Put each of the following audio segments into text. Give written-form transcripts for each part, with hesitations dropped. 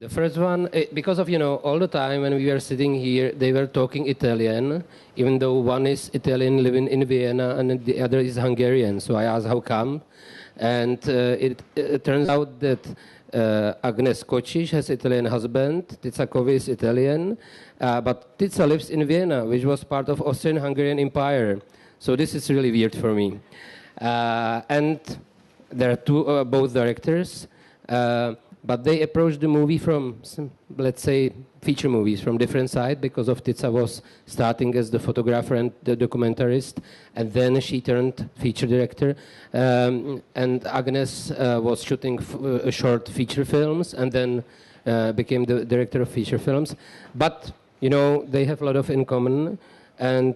The first one, because of, all the time when we were sitting here, they were talking Italian, even though one is Italian living in Vienna and the other is Hungarian. So I asked how come. And it turns out that Ágnes Kocsis has Italian husband, Tizza Covi is Italian, but Tizza lives in Vienna, which was part of Austrian-Hungarian Empire. So this is really weird for me. And there are both directors. But they approached the movie from, let's say, feature movies from different side, because of Tizza was starting as the photographer and the documentarist, and then she turned feature director. And Agnes was shooting short feature films, and then became the director of feature films. But, they have a lot of in common. And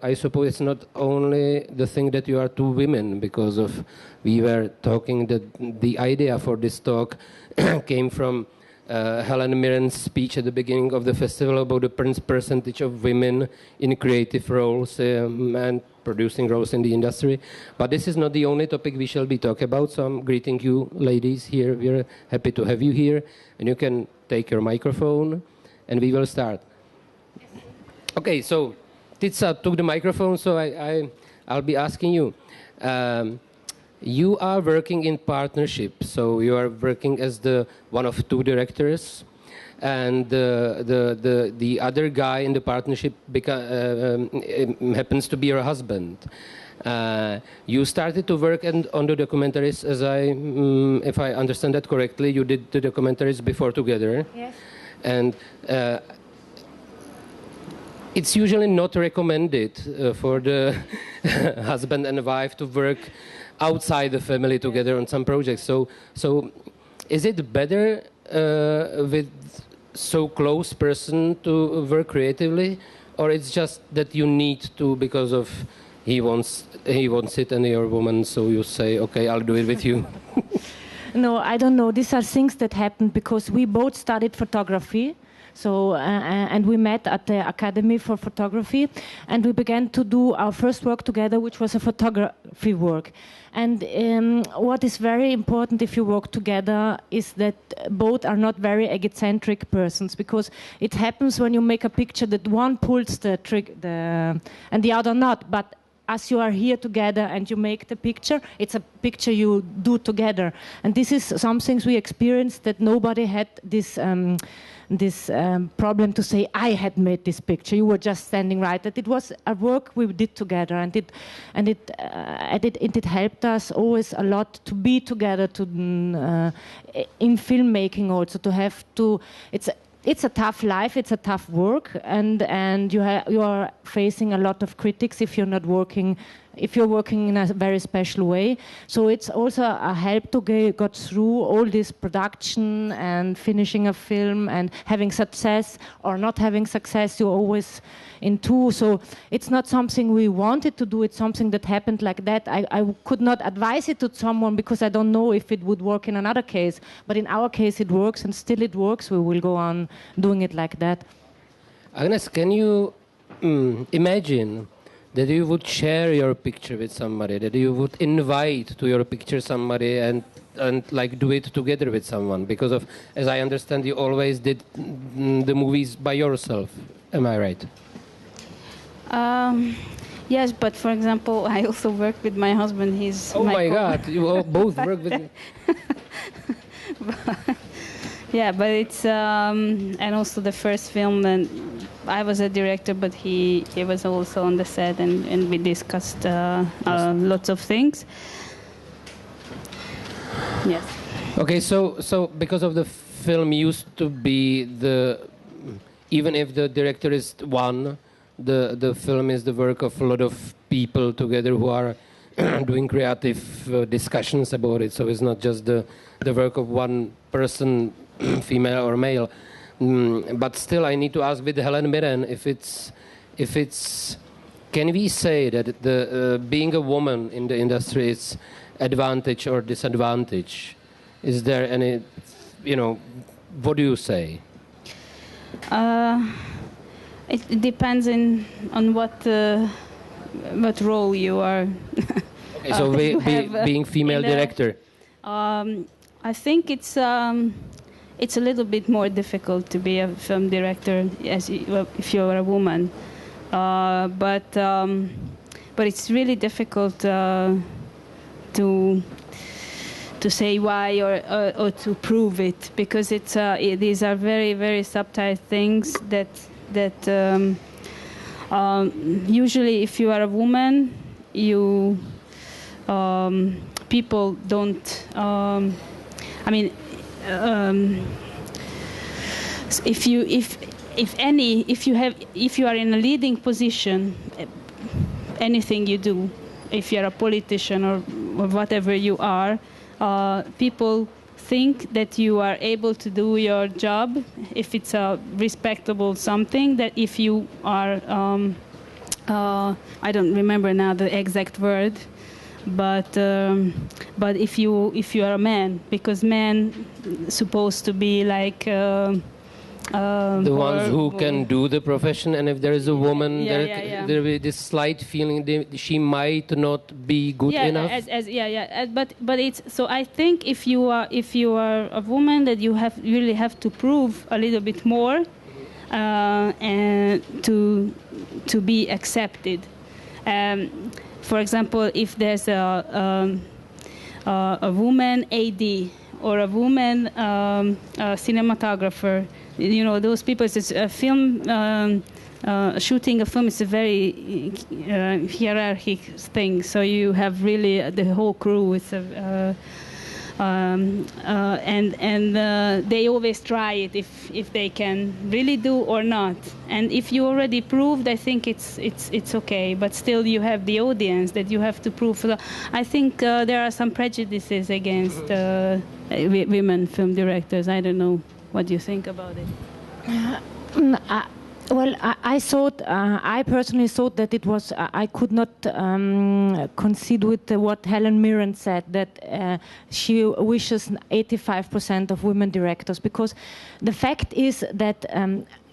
I suppose it's not only the thing that you are two women, because of we were talking that the idea for this talk came from Helen Mirren's speech at the beginning of the festival about the percentage of women in creative roles and producing roles in the industry. But this is not the only topic we shall be talking about, so I'm greeting you ladies here. We're happy to have you here, and you can take your microphone and we will start. Okay, so Tizza took the microphone, so I'll be asking you. You are working in partnership, so you are working as the one of two directors, and the other guy in the partnership happens to be your husband. You started to work on the documentaries, if I understand that correctly, you did the documentaries before together. Yes. And it's usually not recommended for the husband and wife to work outside the family together on some projects. So is it better with so close person to work creatively, or it's just that you need to because of he wants it and you're a woman, so you say, okay, I'll do it with you? No, I don't know. These are things that happened because we both studied photography. So, and we met at the Academy for Photography, and we began to do our first work together, which was a photography work. And what is very important if you work together is that both are not very egocentric persons, because it happens when you make a picture that one pulls the trigger and the other not. But as you are here together and you make the picture, it's a picture you do together. And this is some things we experienced, that nobody had this problem to say, I had made this picture, you were just standing right. That it was a work we did together, and it helped us always a lot to be together, in filmmaking also, to have to. It's a tough life, it's a tough work, and you are facing a lot of critics if you're working in a very special way. So it's also a help to go through all this production and finishing a film and having success or not having success. You're always in two. So it's not something we wanted to do, it's something that happened like that. I could not advise it to someone because I don't know if it would work in another case. But in our case it works, and still it works. We will go on doing it like that. Agnes, can you imagine that you would share your picture with somebody, that you would invite to your picture somebody and like do it together with someone? Because of, as I understand, you always did the movies by yourself. Am I right? Yes, but for example, I also work with my husband. He's my God, you all both work with me. Yeah, but it's and also the first film, and I was a director, but he was also on the set, and we discussed lots of things. Yes. Okay, so because of the film used to be even if the director is one, the film is the work of a lot of people together who are doing creative discussions about it. So it's not just the work of one person, female or male. But still, I need to ask with Helen Mirren if it's can we say that the being a woman in the industry is advantage or disadvantage? Is there any, what do you say? It depends on what role you are. Okay, so being female director. I think it's it's a little bit more difficult to be a film director if you're a woman. But it's really difficult to say why or to prove it, because these are very, very subtle things that usually if you are a woman, people don't. If you are in a leading position, anything you do, if you are a politician or whatever you are, people think that you are able to do your job if it's a respectable something. That if you are, I don't remember now the exact word, but if you are a man, because men supposed to be like. The ones who can do the profession, and if there is a woman, there will be this slight feeling she might not be good enough. But it's so. I think if you are a woman, that you really have to prove a little bit more, and to be accepted. For example, if there's a woman AD or a woman cinematographer. You know, those people, it's a film, shooting a film is a very hierarchic thing. So you have really the whole crew. It's and they always try it if they can really do or not. And if you already proved, I think it's okay. But still, you have the audience that you have to prove. I think there are some prejudices against women film directors. I don't know. What do you think about it? Well, I personally thought that it was, I could not concede with what Helen Mirren said, that she wishes 85% of women directors, because the fact is that,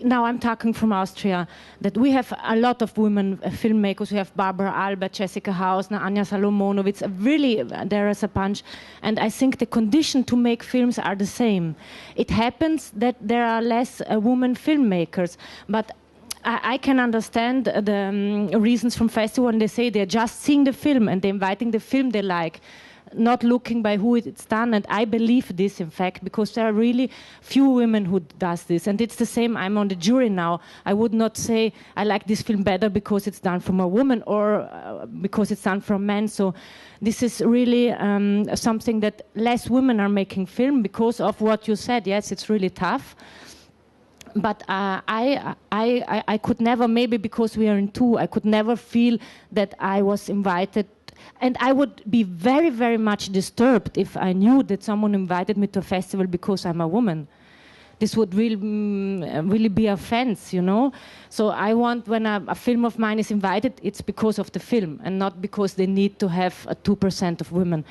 now I'm talking from Austria, that we have a lot of women filmmakers. We have Barbara Albert, Jessica Hausner, Anja Salomonovic. Really, there is a bunch. And I think the condition to make films are the same. It happens that there are less women filmmakers, but I can understand the reasons from festival when they say they're just seeing the film and they're inviting the film they like, not looking by who it's done. And I believe this, in fact, because there are really few women who does this. And it's the same, I'm on the jury now. I would not say I like this film better because it's done from a woman or because it's done from men. So this is really something that less women are making film because of what you said. Yes, it's really tough. But I could never, maybe because we are in two, I could never feel that I was invited. And I would be very, very much disturbed if I knew that someone invited me to a festival because I'm a woman. This would really be offense, you know. So I want, when a film of mine is invited, it's because of the film and not because they need to have a 2% of women.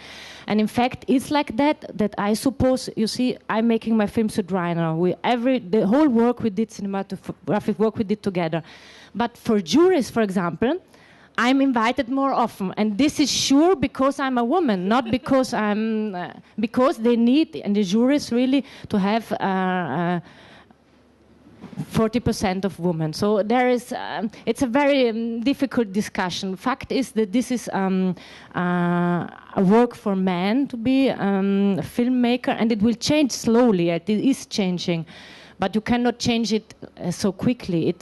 And in fact, it's like that I suppose, you see, I'm making my films with Rainer. The whole work we did, cinematographic work we did together. But for juries, for example, I'm invited more often, and this is sure because I'm a woman, not because because they need, and the juries really, to have 40% of women. So there is, it's a very difficult discussion. Fact is that this is a work for men to be a filmmaker, and it will change slowly. It is changing, but you cannot change it so quickly.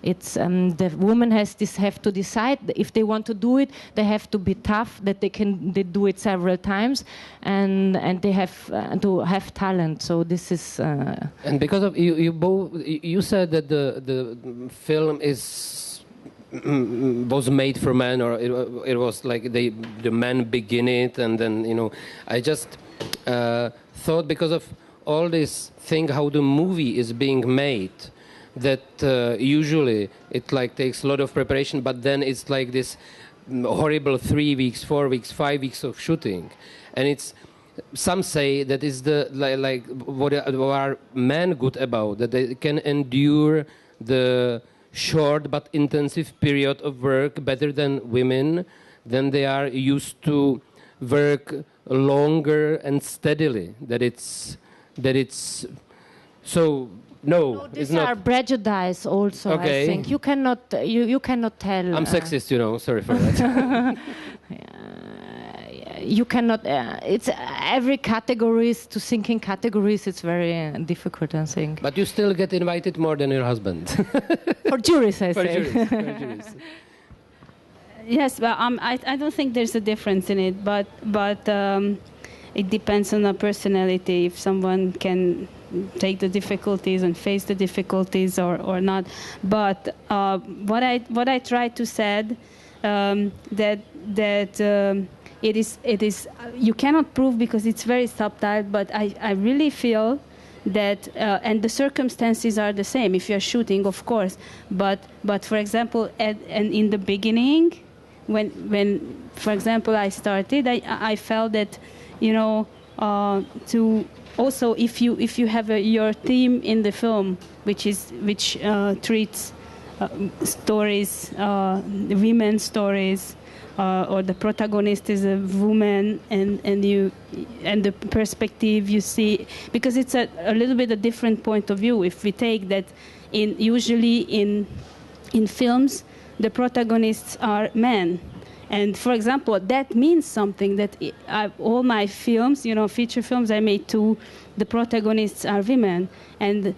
The women have to decide if they want to do it. They have to be tough, that they do it several times, and they have to have talent. So this is. And because of you said that the film was made for men, or it was like the men begin it, and then I just thought, because of all this thing, how the movie is being made, that usually it takes a lot of preparation, but then it's like this horrible 3 weeks, 4 weeks, 5 weeks of shooting, and some say that is what are men good about, that they can endure the short but intensive period of work better than women, then they are used to work longer and steadily, that it's that it's so. No, these it's not. are prejudice also. Okay. I think you cannot tell. I'm sexist, you know. Sorry for that. You cannot. It's every categories to think in categories. It's very difficult, I think. But you still get invited more than your husband. For juries, I For say. juries, for juries. Yes, but I don't think there's a difference in it, but it depends on the personality. If someone can take the difficulties and face the difficulties or not. But what I try to said that it is you cannot prove because it's very subtle. But I really feel that and the circumstances are the same if you're shooting, of course. But for example, and in the beginning, when for example I started, I felt that to also if you have your theme in the film which treats stories, women's stories, or the protagonist is a woman, and the perspective you see, because it's a little bit a different point of view. If we take that usually in films the protagonists are men. And for example, that means something that all my films, feature films I made too, the protagonists are women. And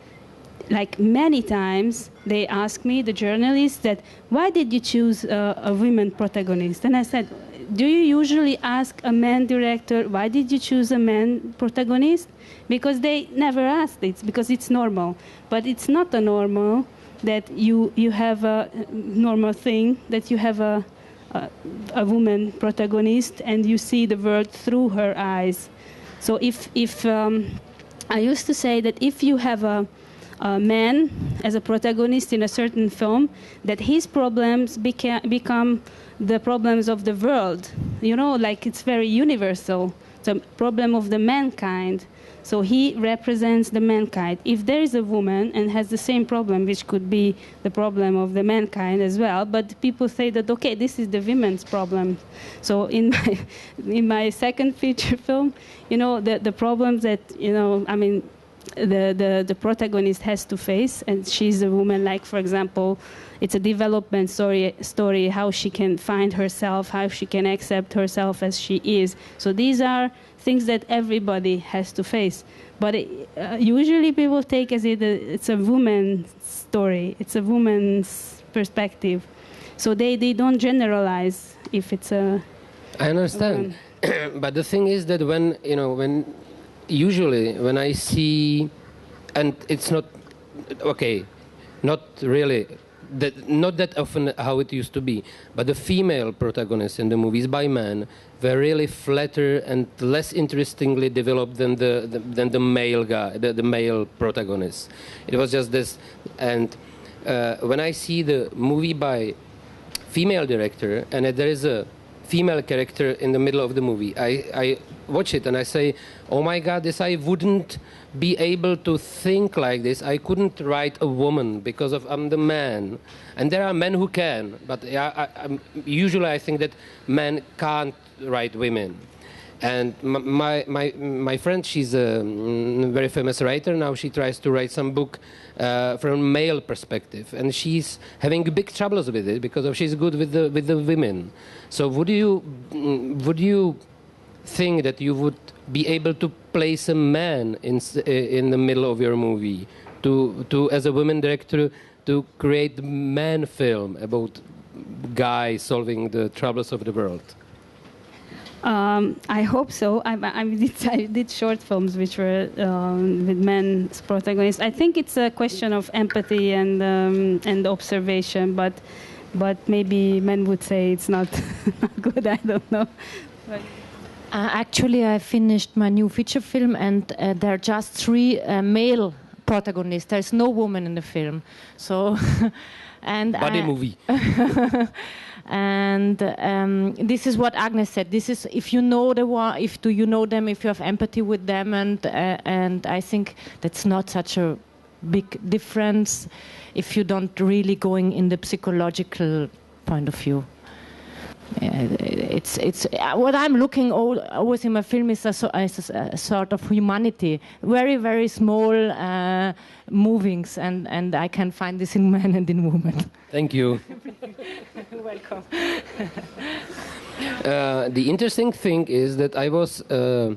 like many times they ask me, the journalists, that why did you choose a women protagonist? And I said, do you usually ask a man director, why did you choose a man protagonist? Because they never asked it, because it's normal. But it's not a normal that you have a normal thing, that you have a woman protagonist and you see the world through her eyes. So if I used to say that if you have a man as a protagonist in a certain film, that his problems become the problems of the world. Like it's very universal. It's a problem of the mankind. So he represents the mankind. If there is a woman and has the same problem, which could be the problem of the mankind as well, but people say that, okay, this is the women's problem. So in my second feature film, the problems that, the protagonist has to face, and she's a woman, like, for example, it's a development story, how she can find herself, how she can accept herself as she is. So these are things that everybody has to face. But usually people take as it's a woman's story, it's a woman's perspective. So they don't generalize if it's a... I understand. But the thing is that when I see, and it's not, okay, not really, not that often how it used to be, but the female protagonists in the movies by men were really flatter and less interestingly developed than the male guy, the male protagonist. It was just this, and when I see the movie by female director and there is a female character in the middle of the movie, I watch it and I say, oh my God, I wouldn't be able to think like this. I couldn't write a woman because I'm the man. And there are men who can, but usually I think that men can't write women. And my friend, she's a very famous writer now. She tries to write some book from a male perspective, and she's having big troubles with it because she's good with the women. So would you think that you would be able to place a man in the middle of your movie, to as a woman director, to create a man film about guy solving the troubles of the world? I hope so. I did short films which were with men as protagonists. I think it's a question of empathy and observation, but maybe men would say it's not good. I don't know. Actually, I finished my new feature film, and there are just 3 male protagonists. There's no woman in the film, so and body movie. And this is what Ágnes said. This is if you know do you know them, if you have empathy with them, and I think that's not such a big difference if you don't really going in the psychological point of view. it's what I'm looking always in my film is a sort of humanity, very, very small movings, and I can find this in men and in women. Thank you. You're welcome. The interesting thing is that I was a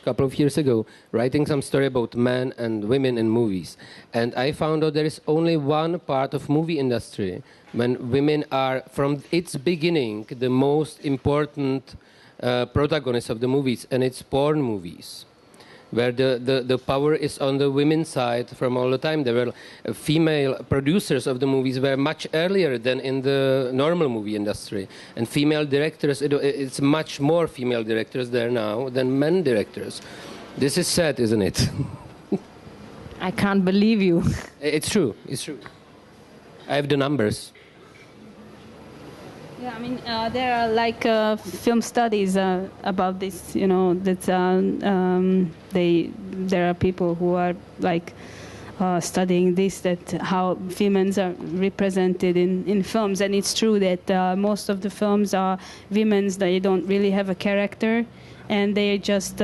couple of years ago writing some story about men and women in movies, and I found out there is only one part of movie industry when women are from its beginning the most important protagonists of the movies, and it's porn movies, where the power is on the women's side from all the time. There were female producers of the movies were much earlier than in the normal movie industry. And female directors, it's much more female directors there now than men directors. This is sad, isn't it? I can't believe you. It's true, it's true. I have the numbers. Yeah, I mean, there are like film studies about this. You know, that there are people who are like studying this, that how females are represented in films, and it's true that most of the films are women's. They don't really have a character, and they just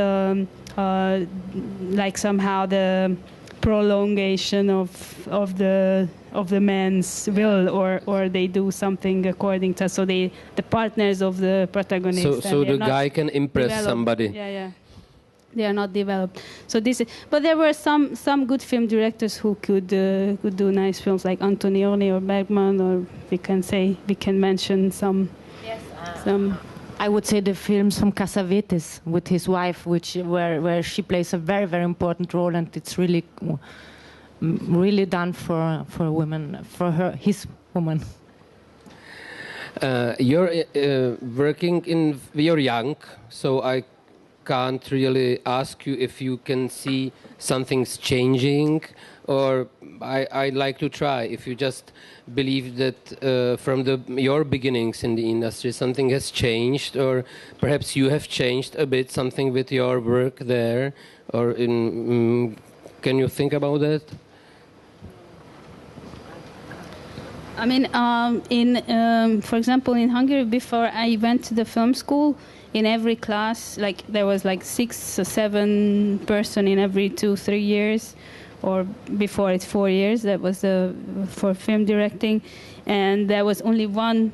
like somehow the prolongation of the man's will, or they do something according to, so the partners of the protagonist. So the guy can impress somebody. Yeah. They are not developed. So this is, but there were some good film directors who could do nice films, like Antonioni or Bergman, or we can mention some. Yes. Some. I would say the films from Cassavetes with his wife, where she plays a very, very important role, and it's really done for women, for his woman. You're you're young, so I can't really ask you if you can see something's changing, or I'd like to try. If you just believe that from your beginnings in the industry something has changed, or perhaps you have changed a bit, something with your work there, or can you think about that? I mean, for example, in Hungary, before I went to the film school, in every class, like there was like 6 or 7 person in every 2-3 years, or before it's 4 years. That was for film directing, and there was only one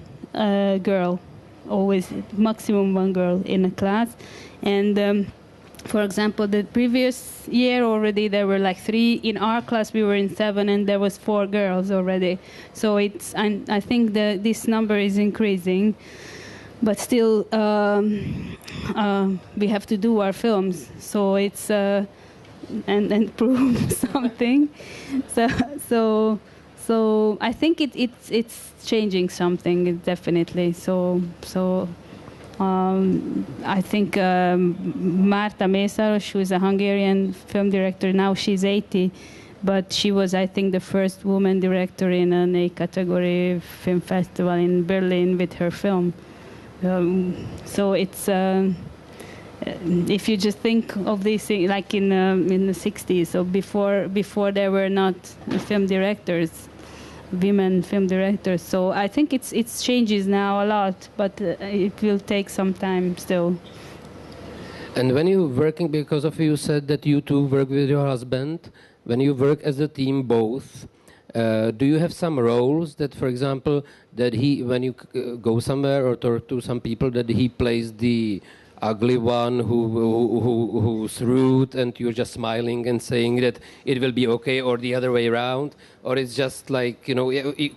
girl, always maximum one girl in a class, and. For example, the previous year already there were like 3. In our class we were in 7, and there was 4 girls already. So I think this number is increasing, but still we have to do our films. So it's and prove something. So I think it's changing something, definitely. So. I think Marta Mészáros, who is a Hungarian film director, now she's 80, but she was, I think, the first woman director in an A category film festival in Berlin with her film. So it's, if you just think of this like in the 60s, so before there were not film directors, women film directors. So I think it's changes now a lot, but it will take some time still. And when you're working, because of you said that you two work with your husband, when you work as a team both, do you have some roles that, for example, that when you go somewhere or talk to some people, that he plays the ugly one who's rude, and you're just smiling and saying that it will be okay, or the other way around? Or it's just like, you know,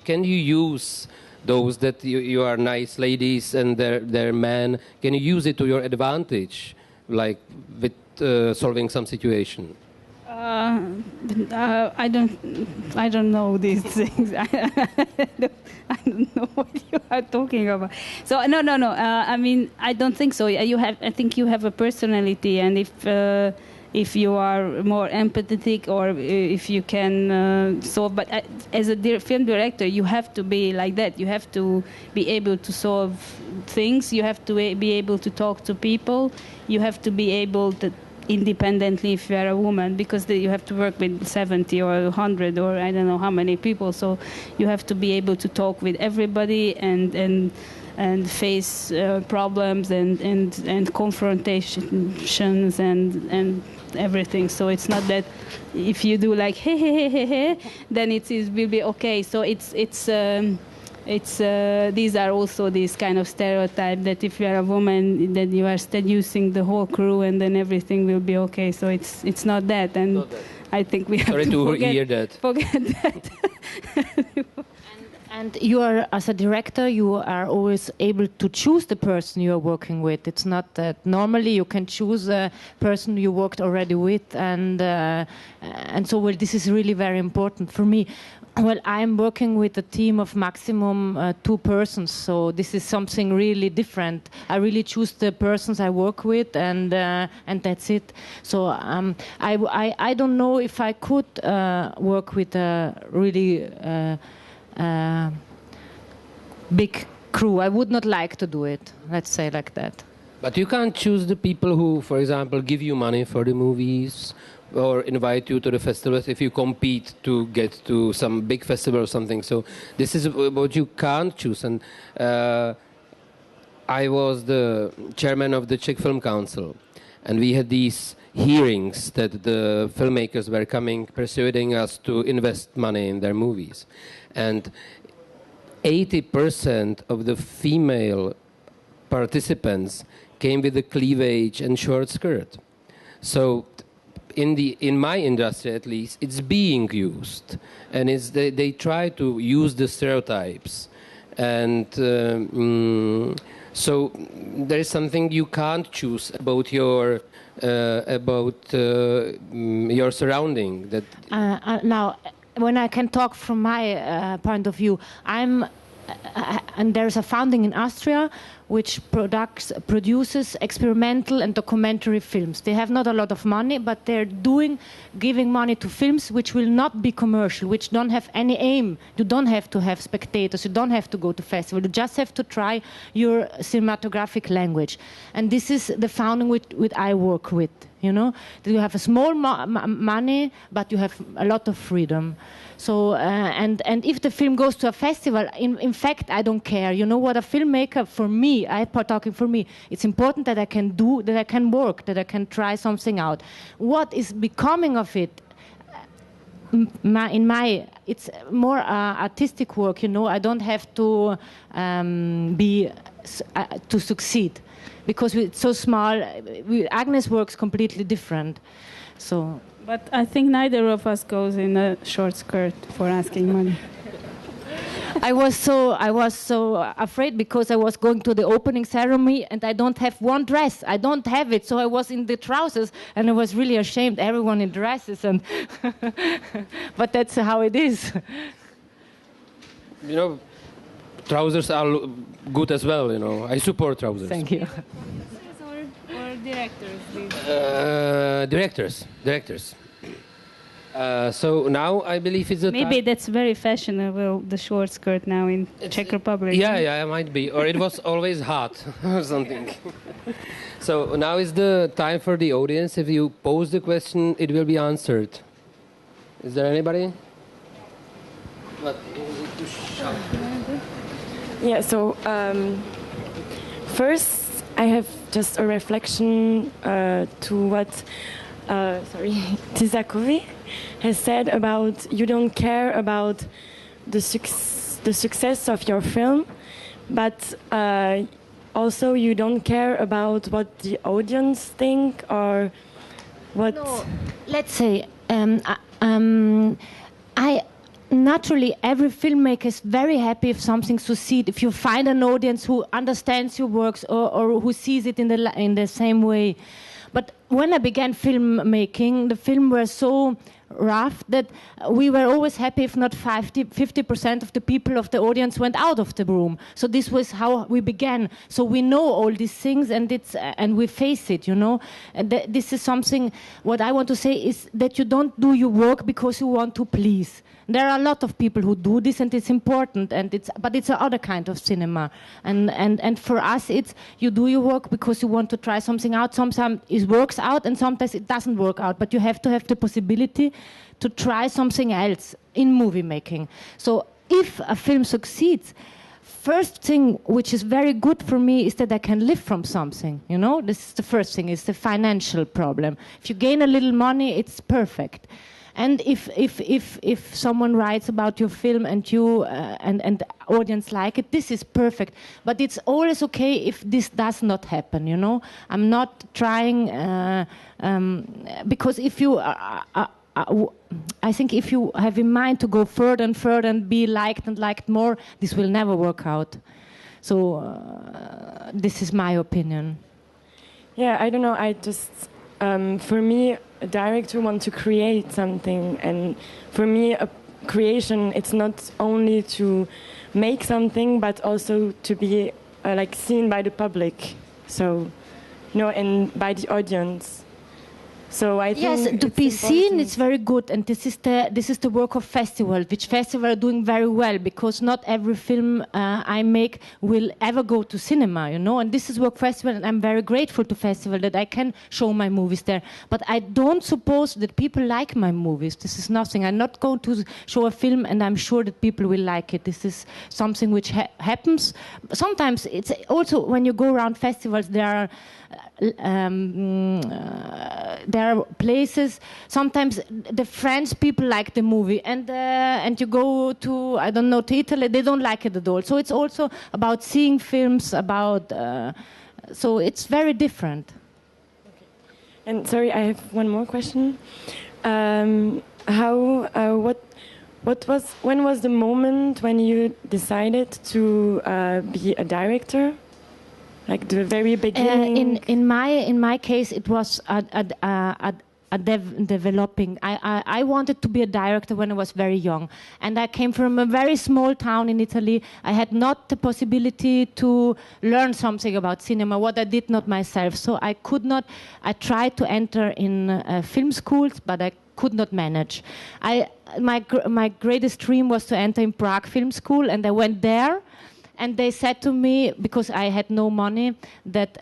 can you use those that you are nice ladies and they're men? Can you use it to your advantage, like with solving some situation? I don't know these things. I don't know what you are talking about. So no. I mean, I don't think so. I think you have a personality, and if you are more empathetic, or if you can solve. But as a film director, you have to be like that. You have to be able to solve things. You have to be able to talk to people. You have to be able to independently if you are a woman, because you have to work with 70 or 100 or I don't know how many people, so you have to be able to talk with everybody and face problems and confrontations and everything. So it's not that if you do like hey hey hey hey hey, then it will be okay. So it's these are also these kind of stereotype that if you are a woman, that you are seducing the whole crew and then everything will be okay. So it's not that, and not that. I think we have to hear that. Forget that. And you are, as a director, you are always able to choose the person you are working with. It's not that normally you can choose a person you worked already with, and so well, this is really very important for me. Well, I'm working with a team of maximum 2 persons, so this is something really different. I really choose the persons I work with, and that's it. So I don't know if I could work with a really big crew. I would not like to do it, let's say like that. But you can't choose the people who, for example, give you money for the movies or invite you to the festivals if you compete to get to some big festival or something. So this is what you can't choose. And I was the chairman of the Czech Film Council, and we had these hearings that the filmmakers were coming, persuading us to invest money in their movies. And 80% of the female participants came with a cleavage and short skirt. So in my industry, at least, it's being used, and they try to use the stereotypes, and so there is something you can't choose about your surrounding. That now, when I can talk from my point of view, and there's a founding in Austria which produces experimental and documentary films. They have not a lot of money, but they're giving money to films which will not be commercial, which don't have any aim. You don't have to have spectators, you don't have to go to festivals, you just have to try your cinematographic language. And this is the founding which I work with, you know. You have a small money, but you have a lot of freedom. So, and if the film goes to a festival, in fact, I don't care. You know what, a filmmaker, for me, talking for me, it's important that I can do, that I can work, that I can try something out. What is becoming of it, it's more artistic work, you know. I don't have to to succeed, because it's so small. Agnes works completely different, so. But I think neither of us goes in a short skirt for asking money. I was so afraid, because I was going to the opening ceremony and I don't have one dress. I don't have it, so I was in the trousers and I was really ashamed. Everyone in dresses, and but that's how it is. You know, trousers are good as well. You know, I support trousers. Thank you. Or directors? Directors. So now I believe it's a maybe that's very fashionable, the short skirt now in Czech Republic. Yeah, it might be. Or it was always hot or something. So now is the time for the audience. If you pose the question, it will be answered. Is there anybody? What? Yeah, so first I have just a reflection to what Tizza Covi has said about you don't care about the success of your film, but also you don't care about what the audience think or what. No, let's say naturally, every filmmaker is very happy if something succeeds. If you find an audience who understands your works or who sees it in the same way. But when I began filmmaking, the film was so rough that we were always happy if not 50% of the people of the audience went out of the room. So this was how we began. So we know all these things, and we face it, you know. And this is something. What I want to say is that you don't do your work because you want to please. There are a lot of people who do this, and it's important, but it's another kind of cinema. And for us, it's you do your work because you want to try something out. Sometimes it works out, and sometimes it doesn't work out. But you have to have the possibility to try something else in movie making. So if a film succeeds, first thing which is very good for me is that I can live from something, you know? This is the first thing, it's the financial problem. If you gain a little money, it's perfect. And if someone writes about your film and you and the audience like it, this is perfect. But it's always okay if this does not happen, you know? I'm not trying, because if you... I think if you have in mind to go further and further and be liked and liked more, this will never work out. So this is my opinion. Yeah, I don't know. I just, for me, a director wants to create something, and for me, a creation, it's not only to make something, but also to be like seen by the public. So, you know, and by the audience. So I think yes, to be seen is very good, and this is the work of festivals, which festivals are doing very well, because not every film I make will ever go to cinema, you know. And this is work festival, and I'm very grateful to festival that I can show my movies there. But I don't suppose that people like my movies. This is nothing. I'm not going to show a film, and I'm sure that people will like it. This is something which happens. Sometimes it's also when you go around festivals, there are places. Sometimes the French people like the movie, and you go to, I don't know, to Italy, they don't like it at all. So it's also about seeing films, about so it's very different. Okay. And sorry, I have one more question. When was the moment when you decided to be a director? Like the very beginning. In my case, it was developing. I wanted to be a director when I was very young, and I came from a very small town in Italy. I had not the possibility to learn something about cinema, what I did not myself. So I could not. I tried to enter in film schools, but I could not manage. My greatest dream was to enter in Prague Film School, and I went there. And they said to me, because I had no money, that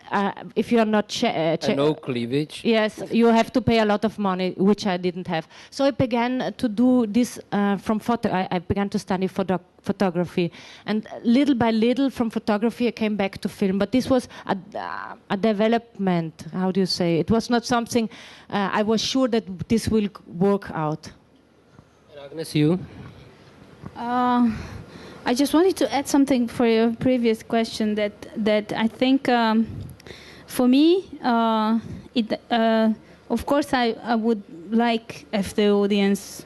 if you are not... no cleavage. Yes, you have to pay a lot of money, which I didn't have. So I began to do this from photo. I began to study photography. And little by little, from photography, I came back to film. But this was a development, how do you say? It was not something I was sure that this will work out. And Agnes, you? I just wanted to add something for your previous question that I think for me, of course, I would like if the audience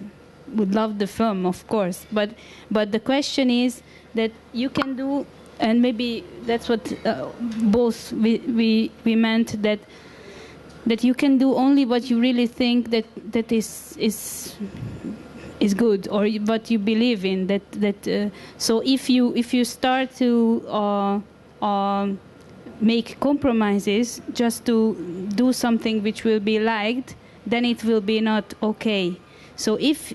would love the film, of course. But the question is that you can do, and maybe that's what both we meant, that you can do only what you really think that is good, or what you believe in. So if you start to make compromises just to do something which will be liked, then it will be not okay. So if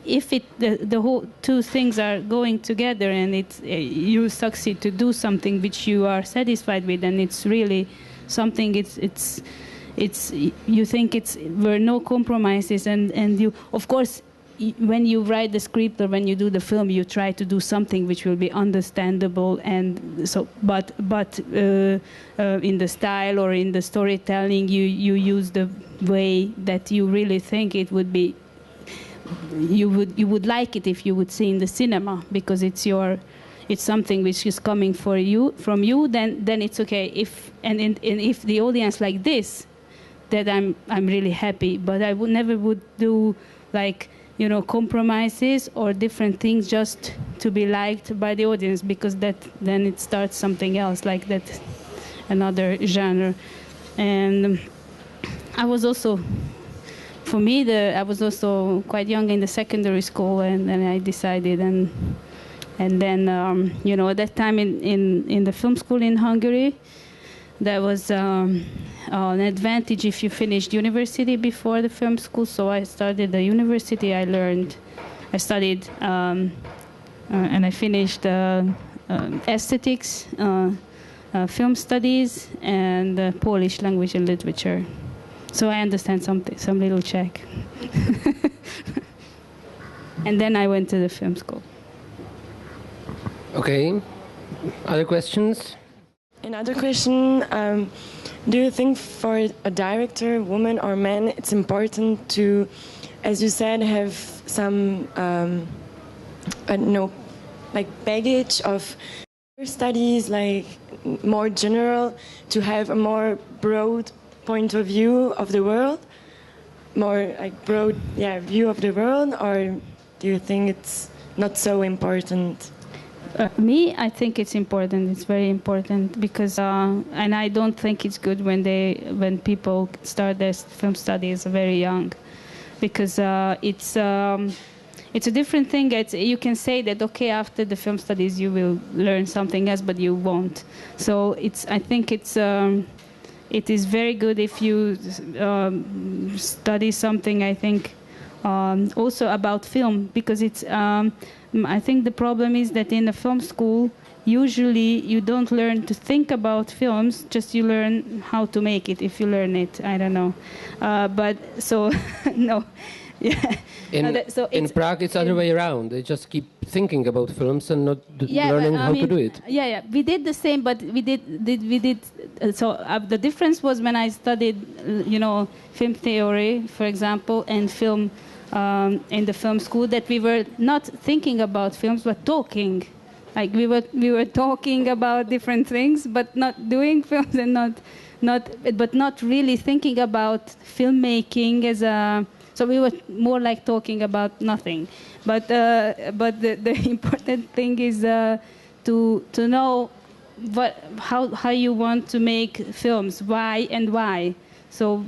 the whole two things are going together, and you succeed to do something which you are satisfied with, and it's really something you think were no compromises, and you, of course, when you write the script or when you do the film, you try to do something which will be understandable, and so but in the style or in the storytelling, you use the way that you really think it would be. You would like it if you would see in the cinema, because it's something which is coming from you. Then it's okay. If the audience like this, that I'm really happy. But I never would do like, compromises or different things just to be liked by the audience, because then it starts something else, like that, another genre. And I was also quite young in the secondary school, and then I decided, and then at that time in the film school in Hungary, there was an advantage if you finished university before the film school. So I started the university. I studied and I finished aesthetics, film studies, and Polish language and literature. So I understand some little Czech. And then I went to the film school. Okay. Other questions? Another question, do you think for a director, woman or man, it's important to, as you said, have some, I don't know, like baggage of studies, like more general, to have a more broad point of view of the world? More like broad, view of the world, or do you think it's not so important? Me, I think it's important. It's very important because, and I don't think it's good when people start their film studies very young, because it's a different thing. You can say that okay, after the film studies you will learn something else, but you won't. So I think it is very good if you study something. I think also about film, because it's. I think the problem is that in a film school, usually you don't learn to think about films, just you learn how to make it, if you learn it. I don't know. But so, no. Yeah. In Prague, it's the other way around. They just keep thinking about films and not learning how to do it. Yeah. We did the same, but we did. So the difference was when I studied, film theory, for example, and film. In the film school, that we were not thinking about films but talking, like we were talking about different things but not doing films, and not really thinking about filmmaking as a. So we were more like talking about nothing, but the important thing is to know how you want to make films, why and why. So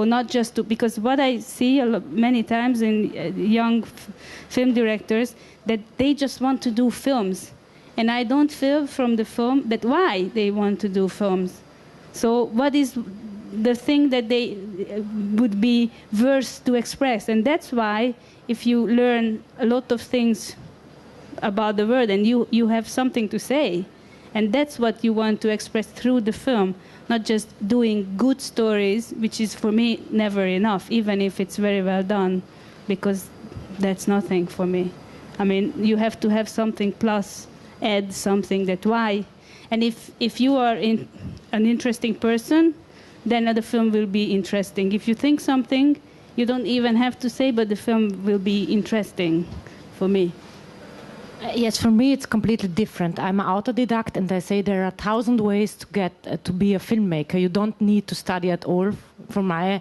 not just because what I see many times in young film directors, that they just want to do films, and I don't feel from the film that why they want to do films. So what is the thing that they would be worth to express? And that's why if you learn a lot of things about the world and you have something to say, and that's what you want to express through the film. Not just doing good stories, which is for me never enough, even if it's very well done, because that's nothing for me. I mean, you have to have something plus, add something that why. And if you are an interesting person, then the film will be interesting. If you think something, you don't even have to say, but the film will be interesting for me. Yes, for me it's completely different. I'm an autodidact, and I say there are 1,000 ways to get to be a filmmaker. You don't need to study at all, for my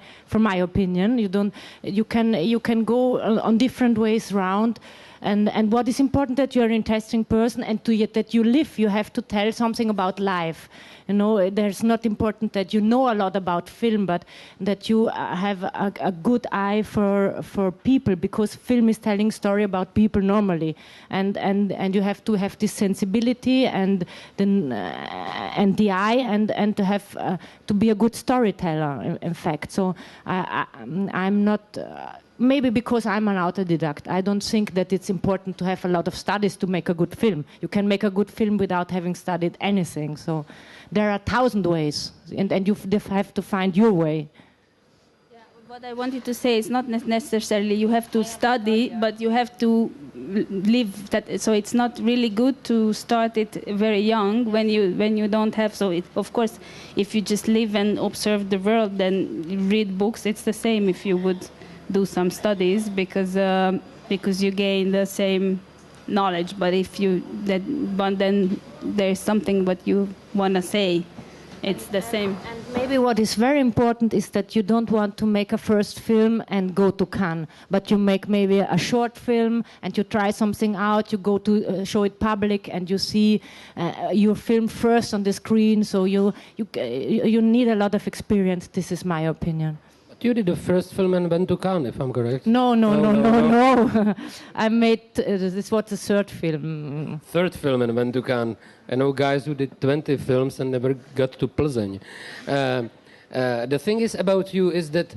opinion. You can go on different ways around. And what is important, that you're an interesting person, and that you live. You have to tell something about life. There's not important that you know a lot about film, but that you have a good eye for people, because film is telling story about people normally, and you have to have this sensibility and the eye and to have to be a good storyteller. In fact, so I'm not. Maybe because I'm an autodidact, I don't think that it's important to have a lot of studies to make a good film. You can make a good film without having studied anything. So there are 1,000 ways, and you have to find your way. Yeah, what I wanted to say is not necessarily you have to study, but you have to live that. So it's not really good to start it very young when you don't have. So of course, if you just live and observe the world, then you read books. It's the same if you would do some studies, because you gain the same knowledge. But then there's something what you want to say. It's the same. And maybe what is very important is that you don't want to make a first film and go to Cannes, but you make maybe a short film and you try something out. You go to show it public, and you see your film first on the screen. So you need a lot of experience. This is my opinion. You did the first film and went to Cannes, if I'm correct. No. I made this was the third film. Third film and went to Cannes. I know guys who did 20 films and never got to Plzeň. The thing is about you is that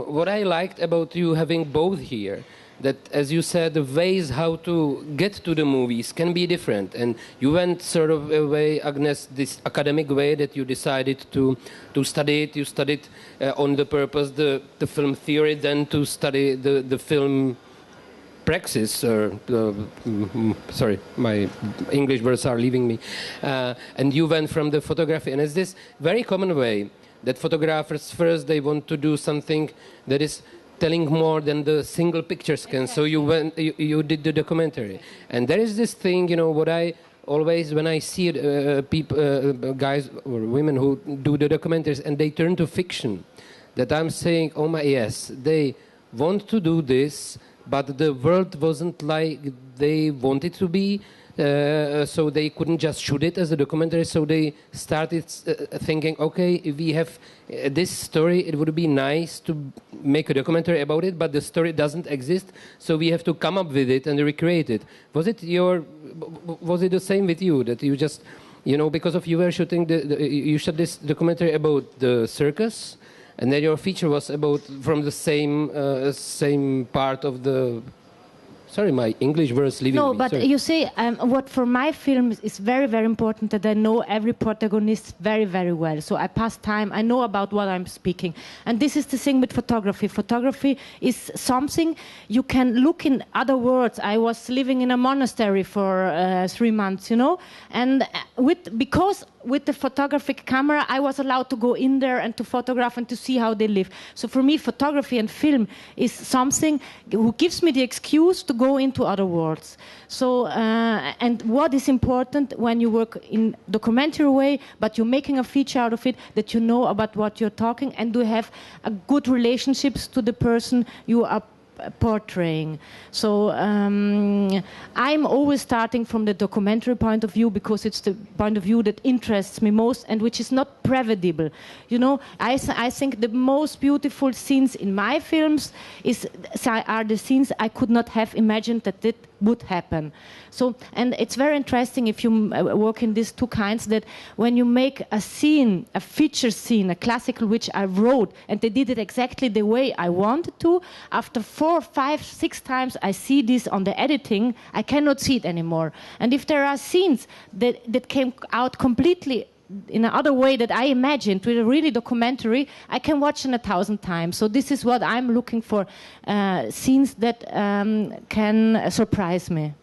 what I liked about you having both here, that, as you said, the ways how to get to the movies can be different. And you went sort of a way, Agnes, this academic way that you decided to study it. You studied on the purpose the film theory, then to study the film praxis, or sorry, my English words are leaving me, and you went from the photography, and it's this very common way that photographers first they want to do something that is telling more than the single picture scan. So you did the documentary, and there is this thing, you know, what I always when I see people, guys or women who do the documentaries and they turn to fiction, that I'm saying, oh my yes, they want to do this, but the world wasn't like they wanted to be. So they couldn't just shoot it as a documentary, so they started thinking, okay, if we have this story, it would be nice to make a documentary about it, but the story doesn't exist, so we have to come up with it and recreate it. Was it the same with you, that you just, you know, because of you were shooting, you shot this documentary about the circus, and then your feature was about from the same part of the... Sorry, my English words leaving me. No, but sorry. you see, what for my films is very, very important that I know every protagonist very, very well. So I pass time, I know about what I'm speaking. And this is the thing with photography. Photography is something you can look in other worlds. I was living in a monastery for 3 months, you know, and because with the photographic camera, I was allowed to go in there and to photograph and to see how they live. So for me, photography and film is something who gives me the excuse to go into other worlds. So, and what is important when you work in documentary way, but you're making a feature out of it, that you know about what you're talking and do have a good relationships to the person you are portraying. So I'm always starting from the documentary point of view because it's the point of view that interests me most and which is not previsible. You know, I think the most beautiful scenes in my films are the scenes I could not have imagined that it would happen. So, and it's very interesting if you work in these two kinds, that when you make a scene, a feature scene, a classical which I wrote, and they did it exactly the way I wanted to, after 4, 5, 6 times I see this on the editing, I cannot see it anymore. And if there are scenes that came out completely in another way that I imagined, with a really documentary, I can watch it 1,000 times. So this is what I'm looking for, scenes that can surprise me.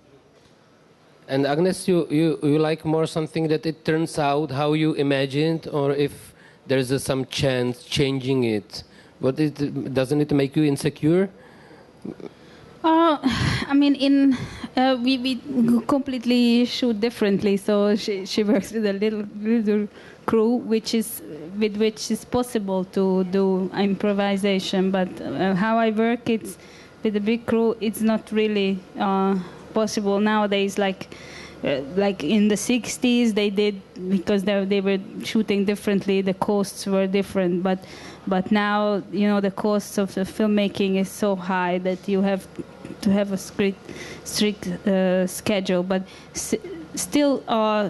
And Agnes, you like more something that it turns out how you imagined, or if there's some chance changing it? Doesn't it make you insecure? I mean, we completely shoot differently. So she works with a little crew, which is possible to do improvisation. But how I work, it's with a big crew. It's not really possible nowadays. Like in the 60s, they did, because they were shooting differently. The costs were different, but now, you know, the costs of the filmmaking is so high that you have to have a strict schedule. But still,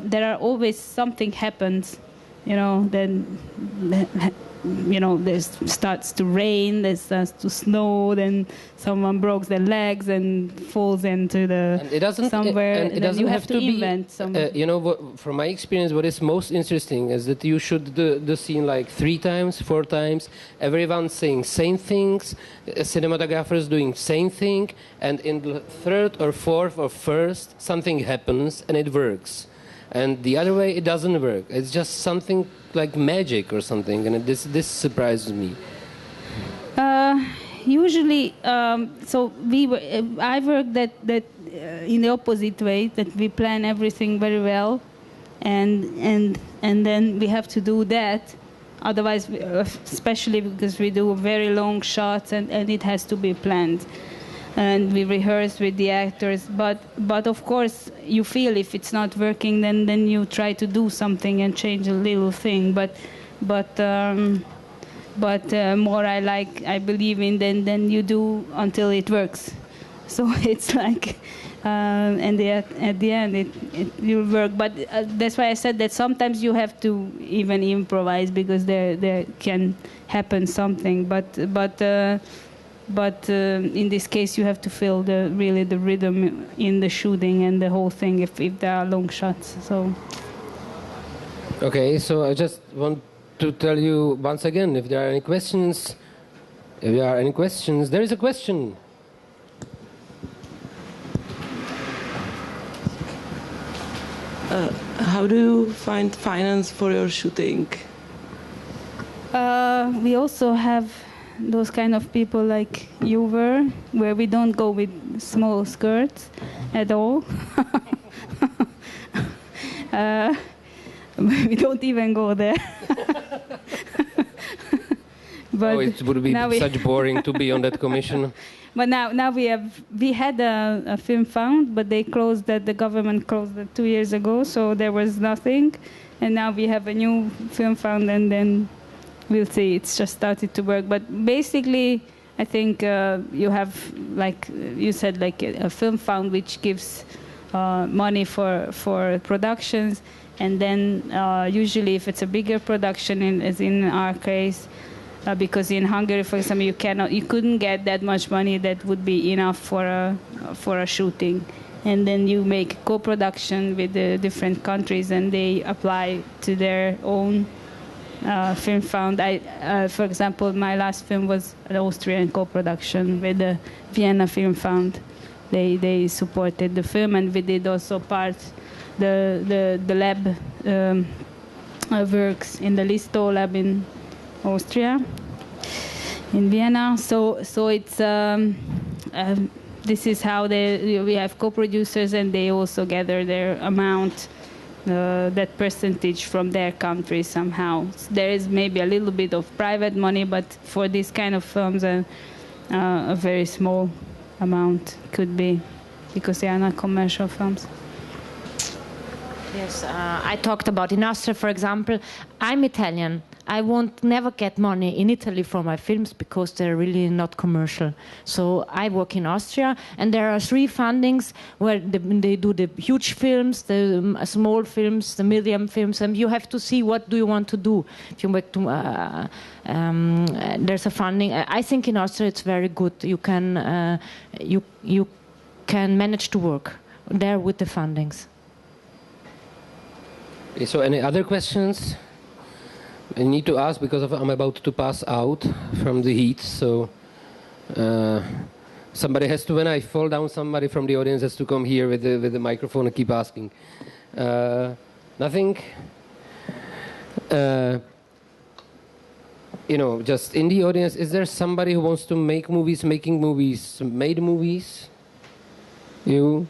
there are always something happens, you know. Then you know, there starts to rain, there starts to snow, then someone breaks their legs and falls into somewhere, and then you have to invent something. You know, from my experience, what is most interesting is that you shoot the scene like 3 times, 4 times, everyone saying same things, cinematographers doing same thing, and in the 3rd or 4th or 1st, something happens and it works. And the other way, it doesn't work. It's just something like magic or something, and this surprises me. Usually, so I work that in the opposite way, that we plan everything very well, and then we have to do that. Otherwise, especially because we do very long shots, and it has to be planned. And we rehearse with the actors, but of course you feel if it's not working, then you try to do something and change a little thing. But more I believe in than you do until it works. So it's like, and at the end it will work. But that's why I said that sometimes you have to even improvise, because there can happen something. But in this case, you have to feel the rhythm in the shooting and the whole thing if there are long shots. So. Okay, so I just want to tell you once again, if there are any questions. There is a question. how do you find finance for your shooting? We also have those kind of people like you were, where we don't go with small skirts at all. We don't even go there. But it would be such boring to be on that commission. But now we had a film fund, but they closed that. The government closed it 2 years ago, so there was nothing. And now we have a new film fund, and then we'll see. It's just started to work. But basically, I think you have, like you said, like a film fund which gives money for productions, and then usually if it's a bigger production, as in our case. Because in Hungary, for example, you couldn't get that much money that would be enough for a shooting, and then you make co-production with the different countries, and they apply to their own film fund. For example, my last film was an Austrian co-production with the Vienna Film Fund. They supported the film, and we did also the lab works in the Listo lab in Austria, in Vienna. So it's this is how we have co-producers, and they also gather their amount, that percentage from their country somehow. There is maybe a little bit of private money, but for these kind of films, a very small amount could be, because they are not commercial films. Yes, I talked about in Austria, for example. I'm Italian. I won't never get money in Italy for my films because they're really not commercial. So I work in Austria, and there are 3 fundings where they do the huge films, the small films, the medium films, and you have to see what do you want to do. If you work to, there's a funding. I think in Austria it's very good. You can you can manage to work there with the fundings. Okay, so any other questions? I need to ask because I'm about to pass out from the heat, so somebody has to, when I fall down, somebody from the audience has to come here with the microphone and keep asking. Nothing? Just in the audience, is there somebody who wants to make movies, making movies, made movies? You?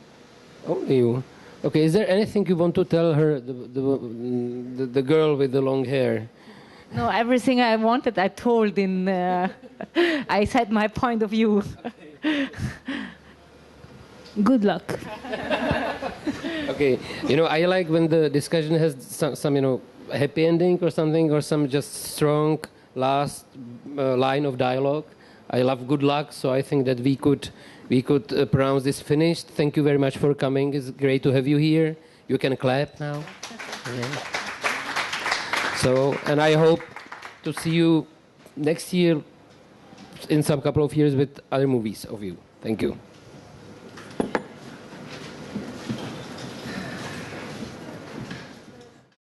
Only you. Okay, is there anything you want to tell her, the girl with the long hair? No, everything I wanted I told in... I said my point of view. Good luck. Okay, I like when the discussion has some happy ending or something, or some just strong last line of dialogue. I love good luck, so I think that we could pronounce this finished. Thank you very much for coming. It's great to have you here. You can clap now. Yeah. So, and I hope to see you next year in some couple of years with other movies of you. Thank you.